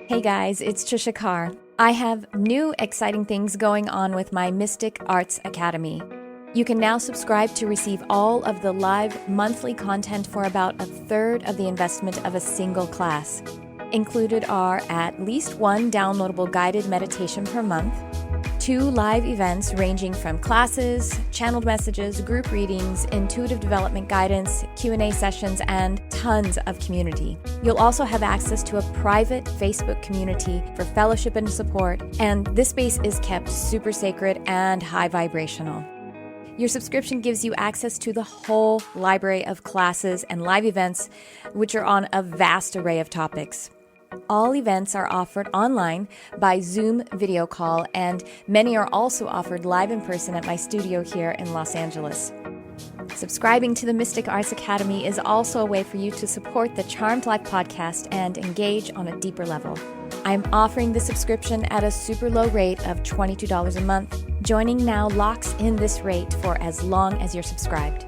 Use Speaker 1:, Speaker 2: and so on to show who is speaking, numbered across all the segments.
Speaker 1: Hey guys, it's Tricia Carr. I have new exciting things going on with my Mystic Arts Academy. You can now subscribe to receive all of the live monthly content for about a third of the investment of a single class. Included are at least one downloadable guided meditation per month, 2 live events ranging from classes, channeled messages, group readings, intuitive development guidance, Q&A sessions, and tons of community. You'll also have access to a private Facebook community for fellowship and support, and this space is kept super sacred and high vibrational. Your subscription gives you access to the whole library of classes and live events, which are on a vast array of topics. All events are offered online by Zoom video call, and many are also offered live in person at my studio here in Los Angeles. Subscribing to the Mystic Arts Academy is also a way for you to support the Charmed Life podcast and engage on a deeper level. I'm offering the subscription at a super low rate of $22 a month. Joining now locks in this rate for as long as you're subscribed.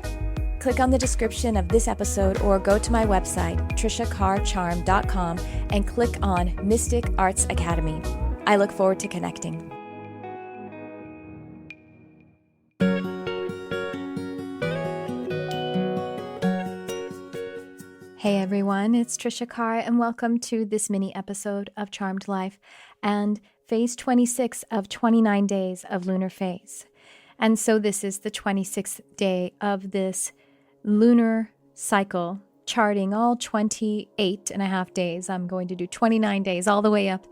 Speaker 1: Click on the description of this episode or go to my website, triciacarcharm.com, and click on Mystic Arts Academy. I look forward to connecting. Hey everyone, it's Tricia Carr, and welcome to this mini episode of Charmed Life and phase 26 of 29 days of lunar phase. And so this is the 26th day of this lunar cycle, charting all 28 and a half days. I'm going to do 29 days all the way up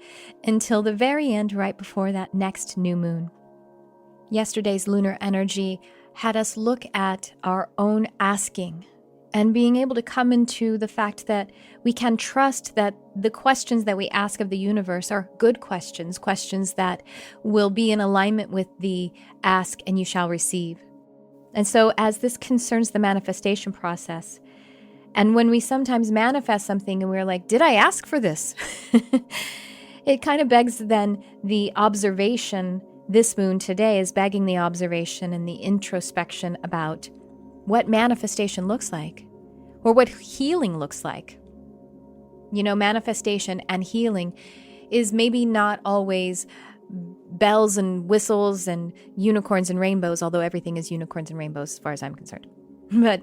Speaker 1: until the very end, right before that next new moon. Yesterday's lunar energy had us look at our own asking and being able to come into the fact that we can trust that the questions that we ask of the universe are good questions, questions that will be in alignment with the ask and you shall receive. And so as this concerns the manifestation process, and when we sometimes manifest something and we're like, did I ask for this? It kind of begs then the observation. This moon today is begging the observation and the introspection about what manifestation looks like, or what healing looks like. You know, manifestation and healing is maybe not always bells and whistles and unicorns and rainbows, although everything is unicorns and rainbows as far as I'm concerned. But,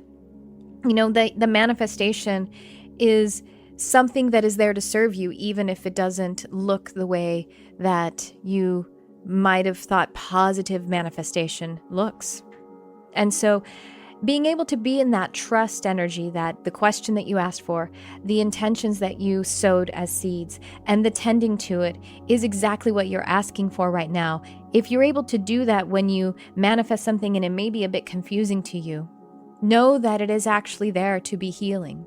Speaker 1: you know, the manifestation is something that is there to serve you, even if it doesn't look the way that you might have thought positive manifestation looks. And so being able to be in that trust energy, that the question that you asked for, the intentions that you sowed as seeds, and the tending to it is exactly what you're asking for right now. If you're able to do that when you manifest something and it may be a bit confusing to you, know that it is actually there to be healing.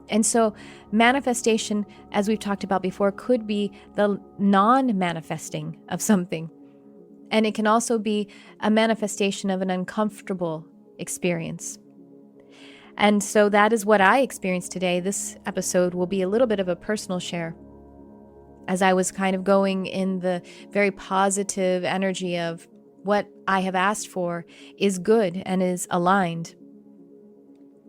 Speaker 1: And so manifestation, as we've talked about before, could be the non-manifesting of something. And it can also be a manifestation of an uncomfortable experience. And so that is what I experienced today. This episode will be a little bit of a personal share, as I was kind of going in the very positive energy of what I have asked for is good and is aligned.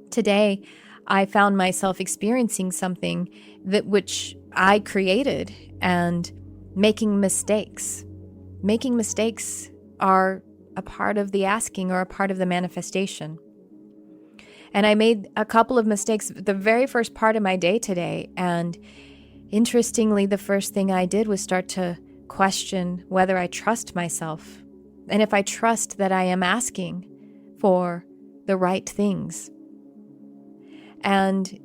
Speaker 1: Today, I found myself experiencing something that which I created and making mistakes. Making mistakes are a part of the asking or a part of the manifestation. And I made a couple of mistakes the very first part of my day today. And interestingly, the first thing I did was start to question whether I trust myself and if I trust that I am asking for the right things. And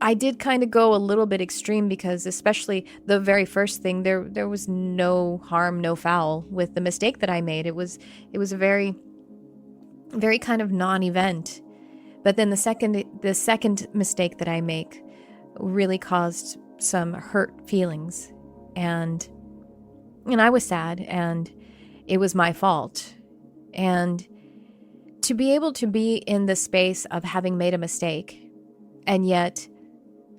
Speaker 1: I did kind of go a little bit extreme because especially the very first thing, there was no harm, no foul with the mistake that I made. It was a very, very kind of non-event. But then the second mistake that I make really caused some hurt feelings. And I was sad and it was my fault. And to be able to be in the space of having made a mistake and yet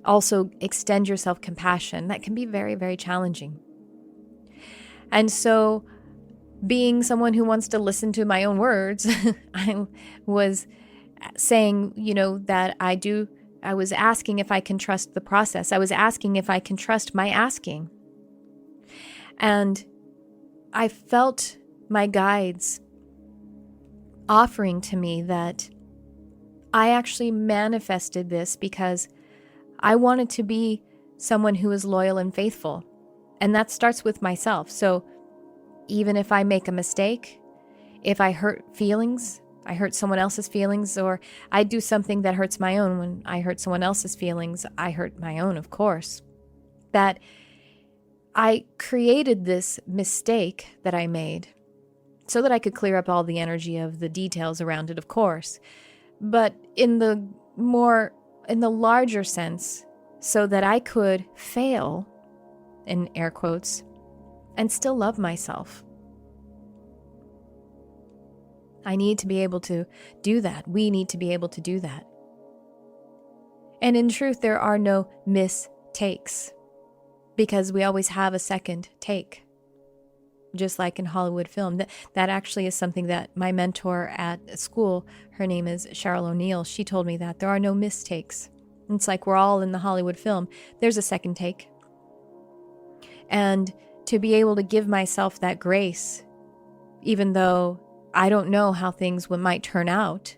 Speaker 1: also extend your self-compassion, that can be very, very challenging. And so being someone who wants to listen to my own words, I was saying, that I do I was asking if I can trust the process. I was asking if I can trust my asking. And I felt my guides offering to me that I actually manifested this because I wanted to be someone who is loyal and faithful. And that starts with myself. So even if I make a mistake, if I hurt feelings, I hurt someone else's feelings, or I do something that hurts my own. When I hurt someone else's feelings, I hurt my own, of course. That I created this mistake that I made so that I could clear up all the energy of the details around it, of course. But in the larger sense, so that I could fail, in air quotes, and still love myself. I need to be able to do that. We need to be able to do that. And in truth, there are no mistakes, because we always have a second take, just like in Hollywood film. That actually is something that my mentor at school, her name is Cheryl O'Neill, she told me that there are no mistakes. It's like we're all in the Hollywood film. There's a second take. And to be able to give myself that grace, even though I don't know how things might turn out,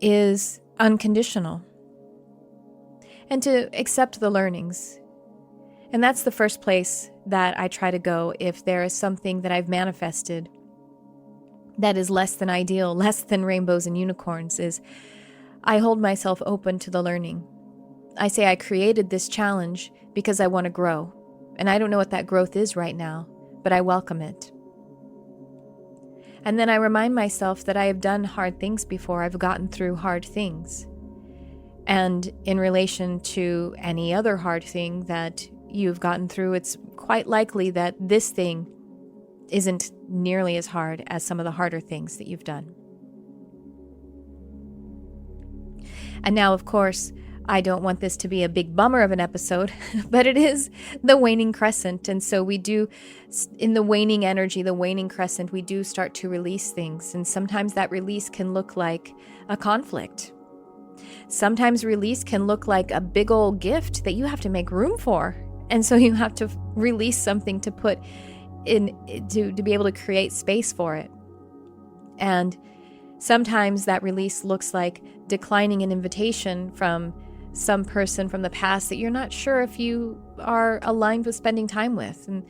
Speaker 1: is unconditional. And to accept the learnings. And that's the first place that I try to go if there is something that I've manifested that is less than ideal, less than rainbows and unicorns, is I hold myself open to the learning. I say I created this challenge because I want to grow. And I don't know what that growth is right now, but I welcome it. And then I remind myself that I have done hard things before. I've gotten through hard things. And in relation to any other hard thing that you've gotten through, it's quite likely that this thing isn't nearly as hard as some of the harder things that you've done. And now, of course, I don't want this to be a big bummer of an episode, but it is the waning crescent. And so we do, in the waning energy, the waning crescent, we do start to release things. And sometimes that release can look like a conflict. Sometimes release can look like a big old gift that you have to make room for. And so you have to release something to put in, to be able to create space for it. And sometimes that release looks like declining an invitation from some person from the past that you're not sure if you are aligned with spending time with, and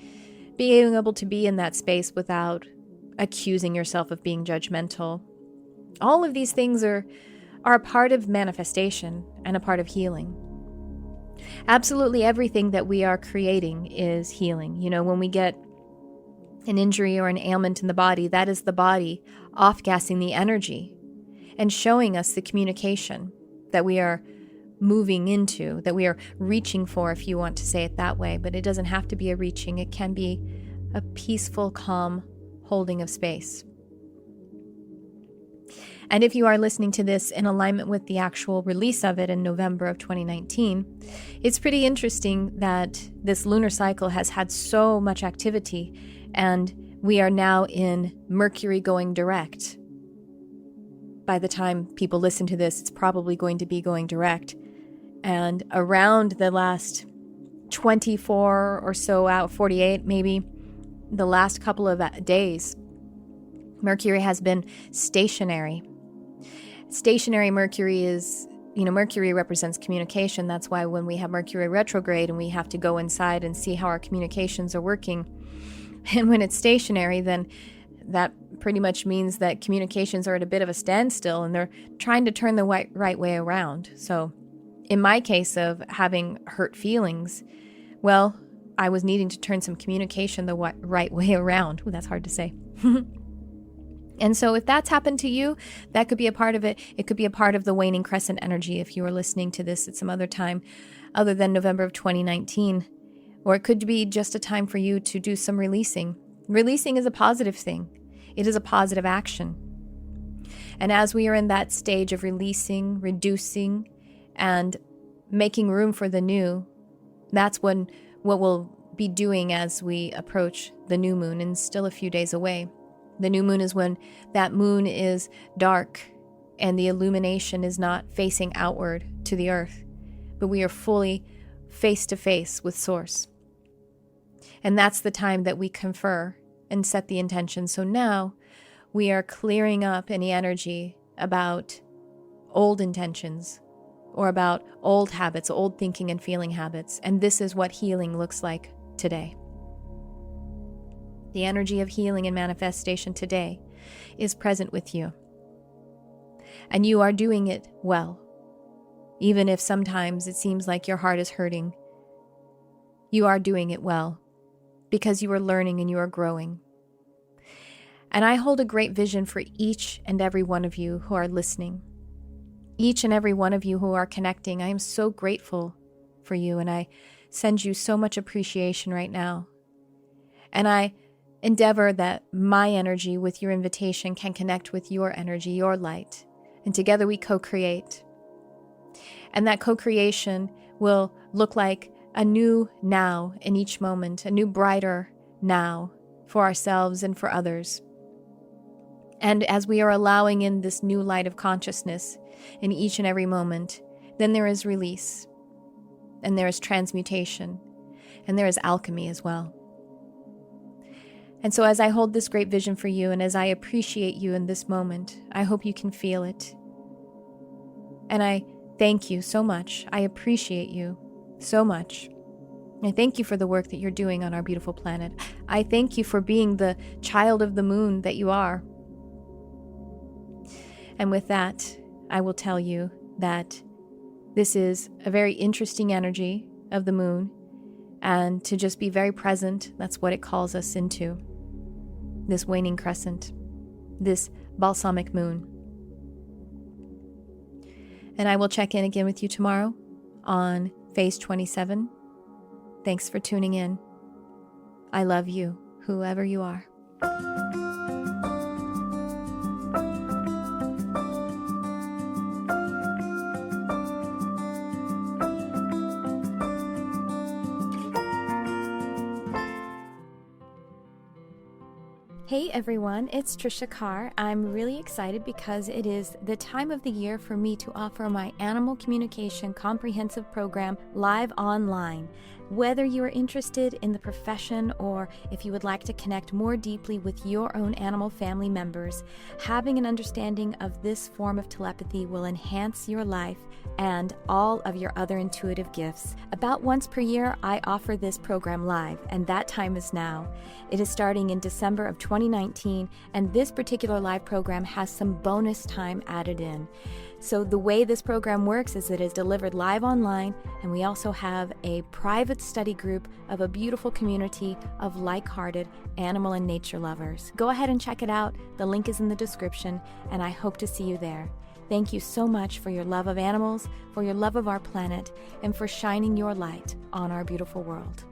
Speaker 1: being able to be in that space without accusing yourself of being judgmental. All of these things are a part of manifestation and a part of healing. Absolutely everything that we are creating is healing. You know, when we get an injury or an ailment in the body, that is the body off-gassing the energy and showing us the communication that we are moving into, that we are reaching for, if you want to say it that way. But it doesn't have to be a reaching. It can be a peaceful, calm holding of space. And if you are listening to this in alignment with the actual release of it in November of 2019, it's pretty interesting that this lunar cycle has had so much activity, and we are now in Mercury going direct. By the time people listen to this, it's probably going to be going direct. And around the last 24 or so out, 48 maybe, the last couple of days, Mercury has been stationary. Stationary Mercury is, Mercury represents communication. That's why when we have Mercury retrograde and we have to go inside and see how our communications are working, and when it's stationary, then that pretty much means that communications are at a bit of a standstill and they're trying to turn the right way around. So in my case of having hurt feelings, well, I was needing to turn some communication the right way around. Ooh, that's hard to say. And so if that's happened to you, that could be a part of it. It could be a part of the waning crescent energy if you are listening to this at some other time other than November of 2019. Or it could be just a time for you to do some releasing. Releasing is a positive thing. It is a positive action. And as we are in that stage of releasing, reducing, and making room for the new, that's what we'll be doing as we approach the new moon, and still a few days away. The new moon is when that moon is dark And the illumination is not facing outward to the earth, but we are fully face to face with Source. And that's the time that we confer and set the intention. So now we are clearing up any energy about old intentions or about old habits, old thinking and feeling habits. And this is what healing looks like today. The energy of healing and manifestation today is present with you. And you are doing it well. Even if sometimes it seems like your heart is hurting, you are doing it well because you are learning and you are growing. And I hold a great vision for each and every one of you who are listening. Each and every one of you who are connecting. I am so grateful for you, and I send you so much appreciation right now. And I endeavor that my energy with your invitation can connect with your energy, your light. And together we co-create. And that co-creation will look like a new now in each moment, a new brighter now for ourselves and for others. And as we are allowing in this new light of consciousness in each and every moment, then there is release, and there is transmutation, and there is alchemy as well. And so as I hold this great vision for you, and as I appreciate you in this moment, I hope you can feel it. And I thank you so much. I appreciate you so much. I thank you for the work that you're doing on our beautiful planet. I thank you for being the child of the moon that you are. And with that, I will tell you that this is a very interesting energy of the moon, and to just be very present, that's what it calls us into. This waning crescent, this balsamic moon. And I will check in again with you tomorrow on Phase 27. Thanks for tuning in. I love you, whoever you are. Hey everyone, it's Tricia Carr. I'm really excited because it is the time of the year for me to offer my Animal Communication Comprehensive Program live online. Whether you are interested in the profession or if you would like to connect more deeply with your own animal family members, having an understanding of this form of telepathy will enhance your life and all of your other intuitive gifts. About once per year, I offer this program live, and that time is now. It is starting in December of 2019, and this particular live program has some bonus time added in. So the way this program works is it is delivered live online, and we also have a private study group of a beautiful community of like-hearted animal and nature lovers. Go ahead and check it out. The link is in the description, and I hope to see you there. Thank you so much for your love of animals, for your love of our planet, and for shining your light on our beautiful world.